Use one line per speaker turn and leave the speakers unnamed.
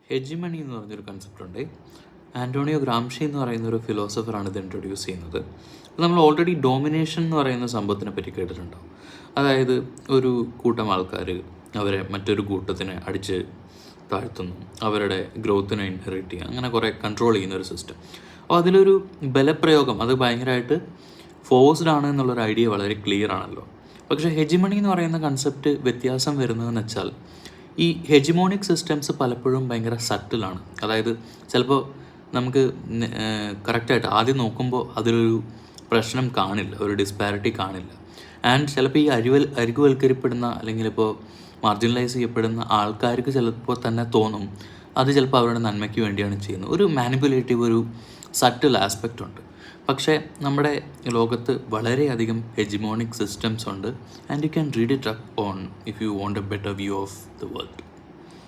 Hegemony എന്ന് പറഞ്ഞൊരു concept ഉണ്ട്. ആൻ്റോണിയോ ഗ്രാംഷി എന്ന് പറയുന്ന ഒരു ഫിലോസഫറാണ് ഇത് ഇൻട്രൊഡ്യൂസ് ചെയ്യുന്നത്. നമ്മൾ ഓൾറെഡി ഡോമിനേഷൻ എന്ന് പറയുന്ന സംഭവത്തിനെ പറ്റി കേട്ടിട്ടുണ്ടാവും. അതായത് ഒരു കൂട്ടം ആൾക്കാർ അവരെ മറ്റൊരു കൂട്ടത്തിനെ അടിച്ച് താഴ്ത്തുന്നു, അവരുടെ ഗ്രോത്തിനെ ഇൻഹെറിറ്റ് ചെയ്യുക, അങ്ങനെ കുറേ കൺട്രോൾ ചെയ്യുന്ന ഒരു സിസ്റ്റം. അപ്പോൾ അതിലൊരു ബലപ്രയോഗം അത് ഭയങ്കരമായിട്ട് ഫോഴ്സ്ഡ് ആണ് എന്നുള്ളൊരു ഐഡിയ വളരെ ക്ലിയർ ആണല്ലോ. പക്ഷേ ഹെജിമണി എന്ന് പറയുന്ന കൺസെപ്റ്റ് വ്യത്യാസം വരുന്നതെന്ന് വെച്ചാൽ ഈ ഹെജിമോണിക് സിസ്റ്റംസ് പലപ്പോഴും ഭയങ്കര സട്ടിലാണ്. അതായത് ചിലപ്പോൾ നമുക്ക് കറക്റ്റായിട്ട് ആദ്യം നോക്കുമ്പോൾ അതിലൊരു പ്രശ്നം കാണില്ല, ഒരു ഡിസ്പാരിറ്റി കാണില്ല. ആൻഡ് ചിലപ്പോൾ ഈ അരികുവൽക്കരിക്കപ്പെടുന്ന അല്ലെങ്കിൽ ഇപ്പോൾ മാർജിനലൈസ് ചെയ്യപ്പെടുന്ന ആൾക്കാർക്ക് ചിലപ്പോൾ തന്നെ തോന്നും അത് ചിലപ്പോൾ അവരുടെ നന്മയ്ക്ക് വേണ്ടിയാണ് ചെയ്യുന്നത്. ഒരു മാനിപ്പുലേറ്റീവ്, ഒരു സട്ടിൽ ആസ്പെക്റ്റ് ഉണ്ട്. പക്ഷേ നമ്മുടെ ലോകത്ത് വളരെയധികം ഹെജിമോണിക് സിസ്റ്റംസ് ഉണ്ട്. And you can read it up on if you want A better view of the world.